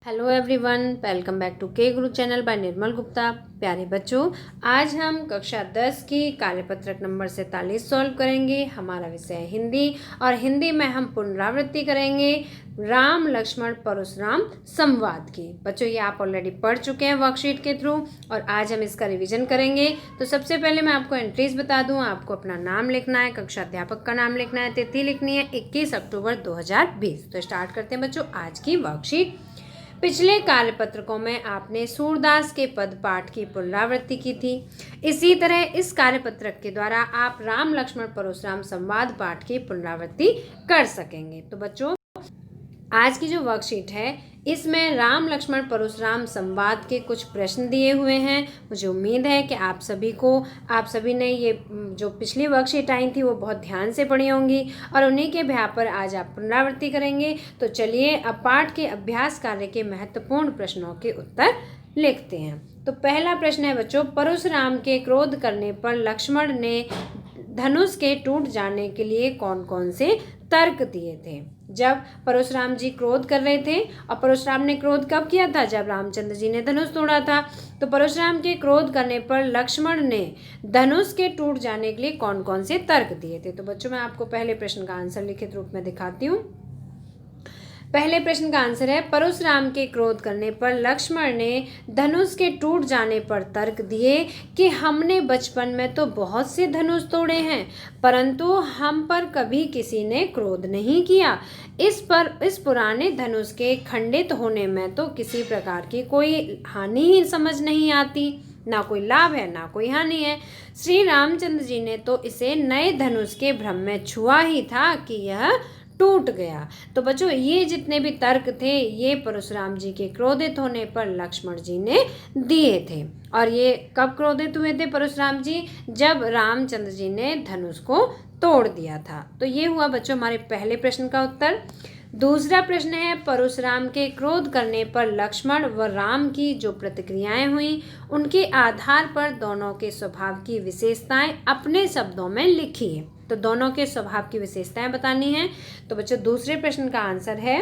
Hello everyone, welcome back to K Guru channel bye निर्मल गुप्ता। प्यारे बच्चों, आज हम कक्षा 10 की कार्यपत्रक नंबर 47 सॉल्व करेंगे। हमारा विषय है हिंदी और हिंदी में हम पुनरावृत्ति करेंगे राम लक्ष्मण परशुराम संवाद की। बच्चों, ये आप ऑलरेडी पढ़ चुके हैं वर्कशीट के थ्रू और आज हम इसका रिवीजन करेंगे। तो सबसे पहले मैं आपको एंट्रीज बता दूं। आपको अपना नाम लिखना है, कक्षा अध्यापक का नाम लिखना है, तिथि लिखनी है 21 अक्टूबर 2020। तो स्टार्ट करते हैं बच्चों आज की वर्कशीट। पिछले कार्यपत्रकों में आपने सूरदास के पद पाठ की पुनरावृत्ति की थी। इसी तरह इस कार्यपत्रक के द्वारा आप राम लक्ष्मण परशुराम संवाद पाठ की पुनरावृत्ति कर सकेंगे। तो बच्चों, आज की जो वर्कशीट है इसमें राम लक्ष्मण परशुराम संवाद के कुछ प्रश्न दिए हुए हैं। मुझे उम्मीद है कि आप सभी ने ये जो पिछली वर्कशीट आई थी वो बहुत ध्यान से पढ़ी होंगी और उन्हीं के आधार पर आज आप पुनरावृत्ति करेंगे। तो चलिए अब पाठ के अभ्यास कार्य के महत्वपूर्ण प्रश्नों के उत्तर लिखते हैं। तो पहला प्रश्न है बच्चों, परशुराम के क्रोध करने पर लक्ष्मण ने धनुष के टूट जाने के लिए कौन कौन से तर्क दिए थे। जब परशुराम जी क्रोध कर रहे थे, और परशुराम ने क्रोध कब किया था? जब रामचंद्र जी ने धनुष तोड़ा था। तो परशुराम के क्रोध करने पर लक्ष्मण ने धनुष के टूट जाने के लिए कौन कौन से तर्क दिए थे। तो बच्चों, मैं आपको पहले प्रश्न का आंसर लिखित रूप में दिखाती हूँ। पहले प्रश्न का आंसर है, परशुराम के क्रोध करने पर लक्ष्मण ने धनुष के टूट जाने पर तर्क दिए कि हमने बचपन में तो बहुत से धनुष तोड़े हैं, परंतु हम पर कभी किसी ने क्रोध नहीं किया। इस पुराने धनुष के खंडित होने में तो किसी प्रकार की कोई हानि ही समझ नहीं आती, ना कोई लाभ है ना कोई हानि है। श्री रामचंद्र जी ने तो इसे नए धनुष के भ्रम में छुआ ही था कि यह टूट गया। तो बच्चों, ये जितने भी तर्क थे ये परशुराम जी के क्रोधित होने पर लक्ष्मण जी ने दिए थे। और ये कब क्रोधित हुए थे परशुराम जी? जब रामचंद्र जी ने धनुष को तोड़ दिया था। तो ये हुआ बच्चों हमारे पहले प्रश्न का उत्तर। दूसरा प्रश्न है, परशुराम के क्रोध करने पर लक्ष्मण व राम की जो प्रतिक्रियाएं हुई उनके आधार पर दोनों के स्वभाव की विशेषताएं अपने शब्दों में लिखिए। तो दोनों के स्वभाव की विशेषताएं बतानी है। तो बच्चों, दूसरे प्रश्न का आंसर है,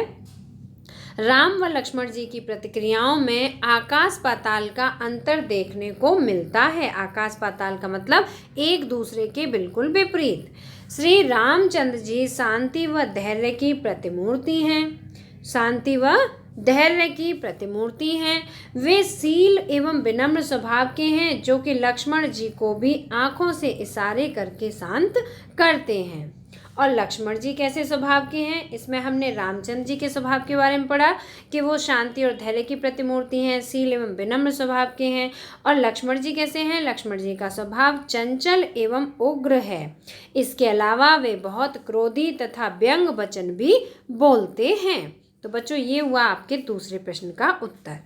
राम व लक्ष्मण जी की प्रतिक्रियाओं में आकाश पाताल का अंतर देखने को मिलता है। आकाश पाताल का मतलब एक दूसरे के बिल्कुल विपरीत। श्री रामचंद्र जी शांति व धैर्य की प्रतिमूर्ति हैं। शांति व धैर्य की प्रतिमूर्ति हैं। वे शील एवं विनम्र स्वभाव के हैं, जो कि लक्ष्मण जी को भी आंखों से इशारे करके शांत करते हैं। और लक्ष्मण जी कैसे स्वभाव के हैं? इसमें हमने रामचंद्र जी के स्वभाव के बारे में पढ़ा कि वो शांति और धैर्य की प्रतिमूर्ति हैं, शील एवं विनम्र स्वभाव के हैं। और लक्ष्मण जी कैसे हैं? लक्ष्मण जी का स्वभाव चंचल एवं उग्र है। इसके अलावा वे बहुत क्रोधी तथा व्यंग वचन भी बोलते हैं। तो बच्चों, ये हुआ आपके दूसरे प्रश्न का उत्तर।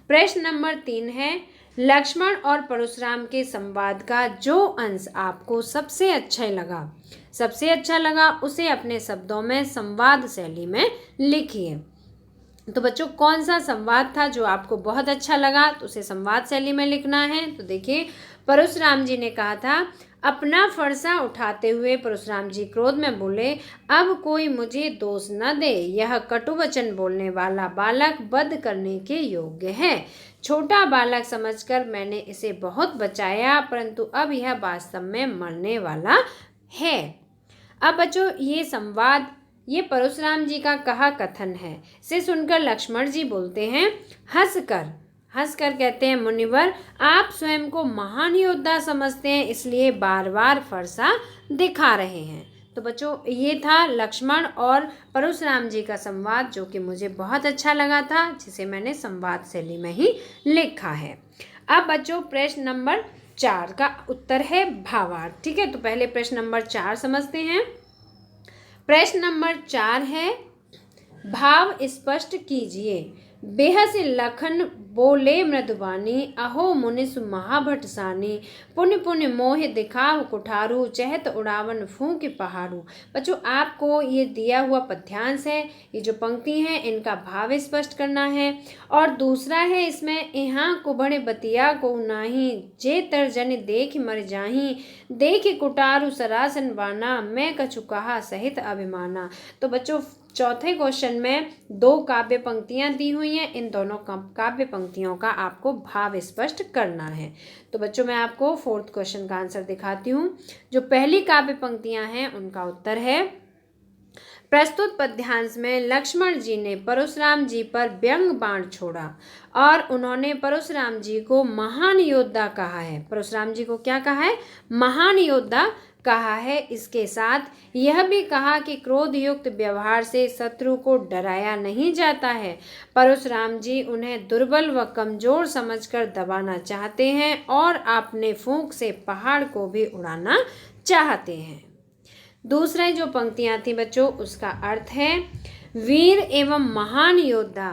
प्रश्न नंबर 3 है, लक्ष्मण और परशुराम के संवाद का जो अंश आपको सबसे अच्छा लगा उसे अपने शब्दों में संवाद शैली में लिखिए। तो बच्चों, कौन सा संवाद था जो आपको बहुत अच्छा लगा? तो उसे संवाद शैली में लिखना है। तो देखिए, परशुराम जी ने कहा था, अपना फरसा उठाते हुए परशुराम जी क्रोध में बोले, अब कोई मुझे दोष न दे, यह कटुवचन बोलने वाला बालक वध करने के योग्य है। छोटा बालक समझकर मैंने इसे बहुत बचाया, परंतु अब यह वास्तव में मरने वाला है। अब बच्चों, ये संवाद ये परशुराम जी का कहा कथन है। इसे सुनकर लक्ष्मण जी बोलते हैं, हंसकर कहते हैं, मुनिवर आप स्वयं को महान योद्धा समझते हैं, इसलिए बार बार फरसा दिखा रहे हैं। तो बच्चों, ये था लक्ष्मण और परशुराम जी का संवाद, जो कि मुझे बहुत अच्छा लगा था, जिसे मैंने संवाद शैली में ही लिखा है। अब बच्चों, प्रश्न नंबर 4 का उत्तर है भावार्थ। ठीक है, तो पहले प्रश्न नंबर 4 समझते हैं। प्रश्न नंबर 4 है, भाव स्पष्ट कीजिए। बेहस लखन बोले मृदुबानी, अहो मुनिस महाभटसानी, पुण्य पुण्य मोह दिखाओ कुठारू, चहत उड़ावन फूंक पहाड़ू। बच्चों, आपको ये दिया हुआ पद्यांश है, ये जो पंक्ति हैं इनका भाव स्पष्ट करना है। और दूसरा है इसमें, यहाँ कुबड़ बतिया को नाही, जे तर्जन देख मर जाही, देख कुटारू सरासन बाना, मैं कछु कहा सहित अभिमाना। तो बच्चों, चौथे क्वेश्चन में 2 काव्य पंक्तियां दी हुई हैं। इन दोनों काव्य पंक्तियों का आपको भाव स्पष्ट करना है। तो बच्चों मैं आपको 4th क्वेश्चन का आंसर दिखाती हूँ। जो पहली काव्य पंक्तियां हैं उनका उत्तर है, प्रस्तुत पद्यांश में लक्ष्मण जी ने परशुराम जी पर व्यंग बाण छोड़ा और उन्होंने परशुराम जी को महान योद्धा कहा है। परशुराम जी को क्या कहा है? महान योद्धा कहा है। इसके साथ यह भी कहा कि क्रोध युक्त व्यवहार से शत्रु को डराया नहीं जाता है। परशुराम जी उन्हें दुर्बल व कमजोर समझकर दबाना चाहते हैं और अपने फूंक से पहाड़ को भी उड़ाना चाहते हैं। दूसरे जो पंक्तियां थी बच्चों उसका अर्थ है, वीर एवं महान योद्धा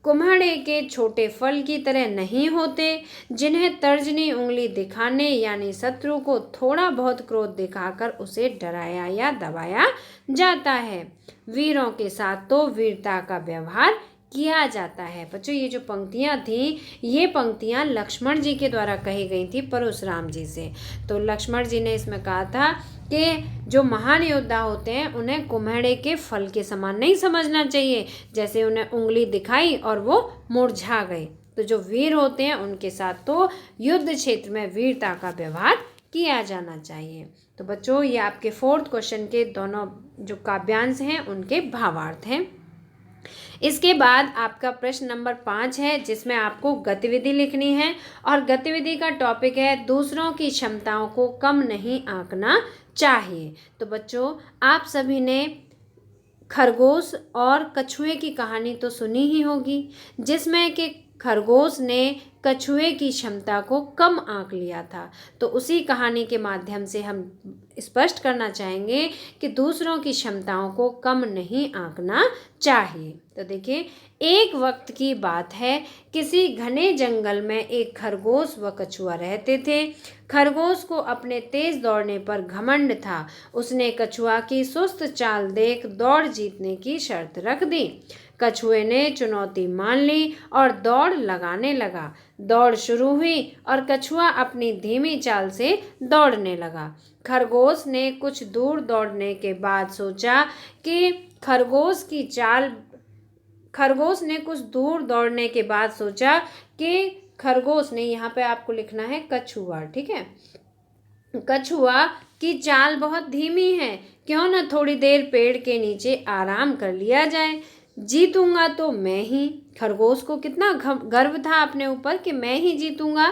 कुम्हड़े के छोटे फल की तरह नहीं होते जिन्हें तर्जनी उंगली दिखाने यानी शत्रु को थोड़ा बहुत क्रोध दिखाकर उसे डराया या दबाया जाता है। वीरों के साथ तो वीरता का व्यवहार किया जाता है। बच्चों ये जो पंक्तियां थी ये पंक्तियां लक्ष्मण जी के द्वारा कही गई थी परशुराम जी से। तो लक्ष्मण जी ने इसमें कहा था कि जो महान योद्धा होते हैं उन्हें कुम्हड़े के फल के समान नहीं समझना चाहिए, जैसे उन्हें उंगली दिखाई और वो मुरझा गए। तो जो वीर होते हैं उनके साथ तो युद्ध क्षेत्र में वीरता का व्यवहार किया जाना चाहिए। तो बच्चों ये आपके 4th क्वेश्चन के दोनों जो काव्यांश हैं उनके भावार्थ हैं। इसके बाद आपका प्रश्न नंबर 5 है जिसमें आपको गतिविधि लिखनी है और गतिविधि का टॉपिक है दूसरों की क्षमताओं को कम नहीं आंकना चाहिए। तो बच्चों आप सभी ने खरगोश और कछुए की कहानी तो सुनी ही होगी, जिसमें कि खरगोश ने कछुए की क्षमता को कम आंक लिया था। तो उसी कहानी के माध्यम से हम स्पष्ट करना चाहेंगे कि दूसरों की क्षमताओं को कम नहीं आंकना चाहिए। तो देखिए, एक वक्त की बात है, किसी घने जंगल में एक खरगोश व कछुआ रहते थे। खरगोश को अपने तेज दौड़ने पर घमंड था। उसने कछुआ की सुस्त चाल देख दौड़ जीतने की शर्त रख दी। कछुए ने चुनौती मान ली और दौड़ लगाने लगा। दौड़ शुरू हुई और कछुआ अपनी धीमी चाल से दौड़ने लगा। खरगोश ने कुछ दूर दौड़ने के बाद सोचा कि खरगोश ने यहाँ पे आपको लिखना है कछुआ, ठीक है। कछुआ की चाल बहुत धीमी है, क्यों न थोड़ी देर पेड़ के नीचे आराम कर लिया जाए। जीतूंगा तो मैं ही। खरगोश को कितना गर्व था अपने ऊपर कि मैं ही जीतूंगा।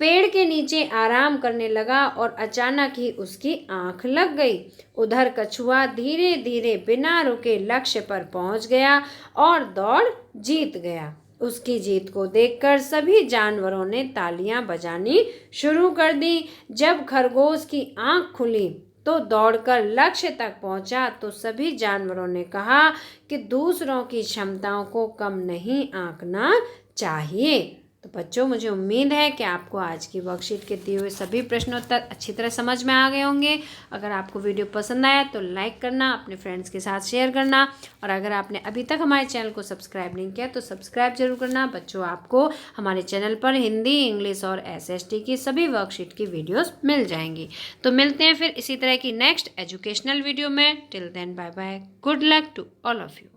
पेड़ के नीचे आराम करने लगा और अचानक ही उसकी आंख लग गई। उधर कछुआ धीरे धीरे बिना रुके लक्ष्य पर पहुंच गया और दौड़ जीत गया। उसकी जीत को देखकर सभी जानवरों ने तालियां बजानी शुरू कर दी। जब खरगोश की आंख खुली तो दौड़कर लक्ष्य तक पहुंचा तो सभी जानवरों ने कहा कि दूसरों की क्षमताओं को कम नहीं आंकना चाहिए। तो बच्चों मुझे उम्मीद है कि आपको आज की वर्कशीट के दिए हुए सभी प्रश्नोत्तर अच्छी तरह समझ में आ गए होंगे। अगर आपको वीडियो पसंद आया तो लाइक करना, अपने फ्रेंड्स के साथ शेयर करना और अगर आपने अभी तक हमारे चैनल को सब्सक्राइब नहीं किया तो सब्सक्राइब जरूर करना। बच्चों आपको हमारे चैनल पर हिंदी, इंग्लिश और SST की सभी वर्कशीट की वीडियोज़ मिल जाएंगी। तो मिलते हैं फिर इसी तरह की नेक्स्ट एजुकेशनल वीडियो में। Till then bye bye, good luck to all of you.